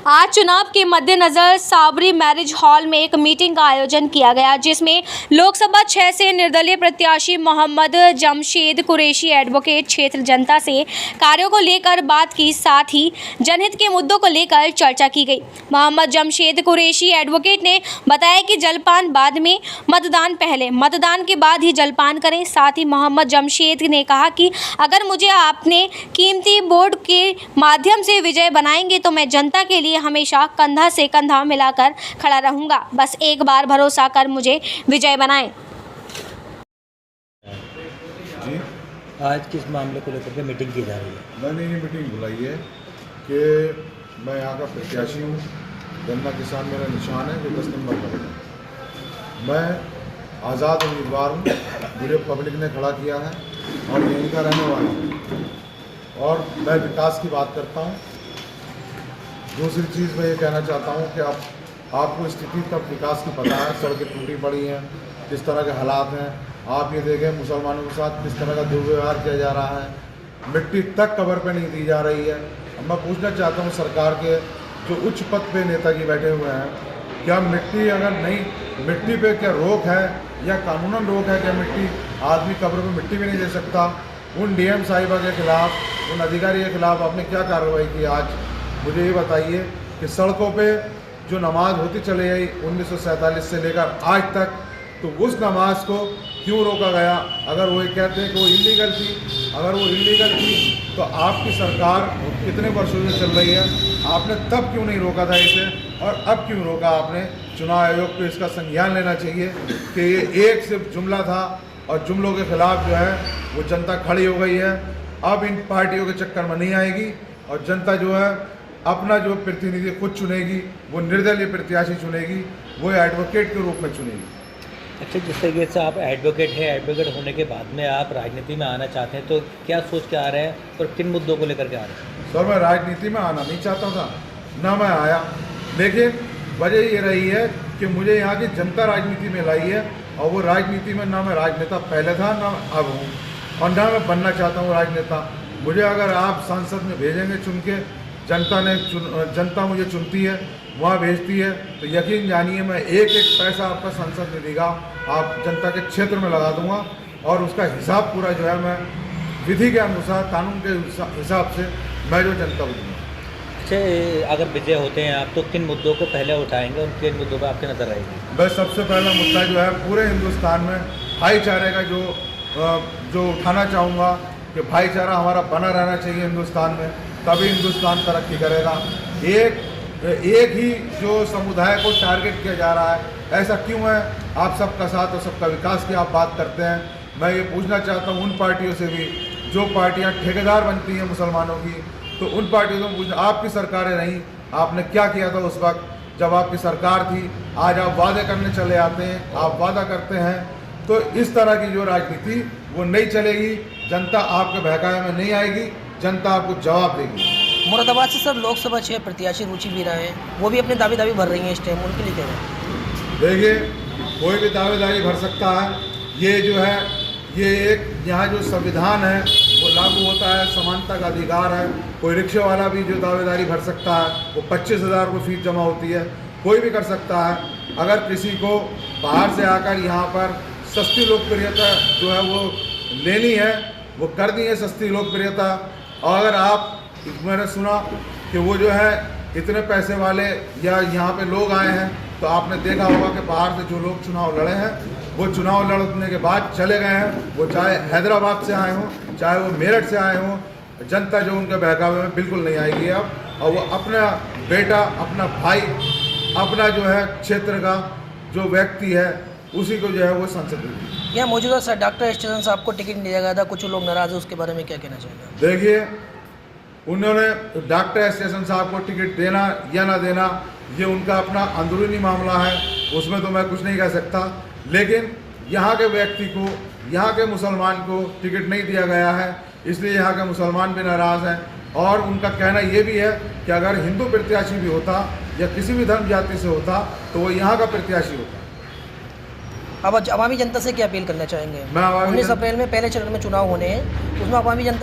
आज चुनाव के मद्देनजर साबरी मैरिज हॉल में एक मीटिंग का आयोजन किया गया, जिसमें लोकसभा 6 से निर्दलीय प्रत्याशी मोहम्मद जमशेद कुरैशी एडवोकेट क्षेत्र जनता से कार्यों को लेकर बात की, साथ ही जनहित के मुद्दों को लेकर चर्चा की गई। मोहम्मद जमशेद कुरैशी एडवोकेट ने बताया कि जलपान बाद में, मतदान पहले, मतदान के बाद ही जलपान करें। साथ ही मोहम्मद जमशेद ने कहा कि अगर मुझे आपने कीमती वोट के माध्यम से विजय बनाएंगे तो मैं जनता के लिए हमेशा कंधा से कंधा मिलाकर खड़ा रहूंगा। बस एक बार भरोसा कर मुझे विजय बनाएं। जी, आज किस मामले को लेकर के मीटिंग की जा रही है? मैंने ये मीटिंग बुलाई है कि मैं यहाँ का प्रत्याशी हूँ। गन्ना किसान मेरा निशान है जो 10 नंबर पर है। मैं आज़ाद उम्मीदवार हूँ, मुझे पब्लिक ने खड़ा किया है और यहीं का रहने वाला हूँ और मैं विकास की बात करता हूँ। दूसरी चीज़ मैं ये कहना चाहता हूँ कि आपको स्थिति तब विकास की पता है, सड़कें टूटी पड़ी हैं, किस तरह के हालात हैं। आप ये देखें मुसलमानों के साथ किस तरह का दुर्व्यवहार किया जा रहा है, मिट्टी तक कब्र पे नहीं दी जा रही है। अब मैं पूछना चाहता हूँ सरकार के जो उच्च पद पे नेताजी बैठे हुए हैं, क्या मिट्टी अगर नहीं, मिट्टी पे क्या रोक है या कानूनन रोक है? क्या मिट्टी, आदमी कब्र पे मिट्टी भी नहीं दे सकता? उन डीएम साहिबा के खिलाफ, उन अधिकारी के खिलाफ आपने क्या कार्रवाई की? आज मुझे ये बताइए कि सड़कों पे जो नमाज होती चली आई 1947 से लेकर आज तक, तो उस नमाज को क्यों रोका गया? अगर वो कहते हैं कि वो इलीगल थी, अगर वो इलीगल थी तो आपकी सरकार कितने वर्षों से चल रही है, आपने तब क्यों नहीं रोका था इसे और अब क्यों रोका आपने? चुनाव आयोग को इसका संज्ञान लेना चाहिए कि ये एक सिर्फ जुमला था और जुमलों के खिलाफ जो है वो जनता खड़ी हो गई है। अब इन पार्टियों के चक्कर में नहीं आएगी और जनता जो है अपना जो प्रतिनिधि खुद चुनेगी, वो निर्दलीय प्रत्याशी चुनेगी, वो एडवोकेट के रूप में चुनेगी। अच्छा, जिस तरीके से आप एडवोकेट हैं, एडवोकेट होने के बाद में आप राजनीति में आना चाहते हैं, तो क्या सोच के आ रहे हैं और किन मुद्दों को लेकर के आ रहे हैं? सर, मैं राजनीति में आना नहीं चाहता था, ना मैं आया, लेकिन वजह ये रही है कि मुझे यहाँ की जनता राजनीति में लाई है और वो राजनीति में ना मैं राजनेता पहले था ना अब हूँ और ना मैं बनना चाहता हूँ राजनेता। मुझे अगर आप सांसद में भेजेंगे चुन के, जनता मुझे चुनती है, वहाँ भेजती है, तो यकीन जानिए मैं एक एक पैसा आपका संसद में देगा, आप जनता के क्षेत्र में लगा दूंगा और उसका हिसाब पूरा जो है मैं विधि के अनुसार, कानून के हिसाब से मैं जो जनता को दूँगा। अच्छा, अगर विजय होते हैं आप, तो किन मुद्दों को पहले उठाएंगे और किन मुद्दों पर आपकी नज़र रहेगी? बस सबसे पहला मुद्दा जो है पूरे हिंदुस्तान में भाईचारे का जो उठाना चाहूँगा कि भाईचारा हमारा बना रहना चाहिए हिंदुस्तान में, तभी हिंदुस्तान तरक्की करेगा। एक ही जो समुदाय को टारगेट किया जा रहा है, ऐसा क्यों है? आप सबका साथ और सबका विकास की आप बात करते हैं। मैं ये पूछना चाहता हूँ उन पार्टियों से भी जो पार्टियाँ ठेकेदार बनती हैं मुसलमानों की, तो उन पार्टियों से पूछना, आपकी सरकारें रहीं, आपने क्या किया था उस वक्त जब आपकी सरकार थी? आज आप वादे करने चले आते हैं, आप वादा करते हैं, तो इस तरह की जो राजनीति वो नहीं चलेगी। जनता आपके बहकावे में नहीं आएगी, जनता आपको जवाब देगी। मुरादाबाद से सर लोकसभा 6 प्रत्याशी रुचि भी रहे हैं, वो भी अपने दावेदारी भर रही हैं इस टाइम, उनके लिए क्या है? देखिए, कोई भी दावेदारी भर सकता है। ये जो है, ये एक यहाँ जो संविधान है वो लागू होता है, समानता का अधिकार है। कोई रिक्शे वाला भी जो दावेदारी भर सकता है, वो 25,000 रुपये फीस जमा होती है, कोई भी कर सकता है। अगर किसी को बाहर से आकर यहाँ पर सस्ती लोकप्रियता जो है वो लेनी है, वो कर दी है सस्ती लोकप्रियता। और अगर आप, मैंने सुना कि वो जो है इतने पैसे वाले या यहाँ पे लोग आए हैं, तो आपने देखा होगा कि बाहर से जो लोग चुनाव लड़े हैं, वो चुनाव लड़ने के बाद चले गए हैं। वो चाहे हैदराबाद से आए हों, चाहे वो मेरठ से आए हों, जनता जो उनके बहकावे में बिल्कुल नहीं आएगी अब। और वो अपना बेटा, अपना भाई, अपना जो है क्षेत्र का जो व्यक्ति है, उसी को जो है वो संसद देगी। यहाँ मौजूदा सर डॉक्टर स्टेशन साहब को टिकट दिया गया था, कुछ लोग नाराज है, उसके बारे में क्या कहना चाहिए? देखिए, उन्होंने डॉक्टर स्टेशन साहब को टिकट देना या ना देना, ये उनका अपना अंदरूनी मामला है, उसमें तो मैं कुछ नहीं कह सकता। लेकिन यहाँ के व्यक्ति को, यहाँ के मुसलमान को टिकट नहीं दिया गया है, इसलिए यहाँ के मुसलमान भी नाराज़ हैं। और उनका कहना ये भी है कि अगर हिंदू प्रत्याशी भी होता या किसी भी धर्म जाति से होता तो वो यहाँ का प्रत्याशी होता। अब अवामी जनता से क्या अपील करना चाहेंगे? मैं 19 अप्रैल में पहले चरण में चुनाव होने हैं, उसमें अवामी जनता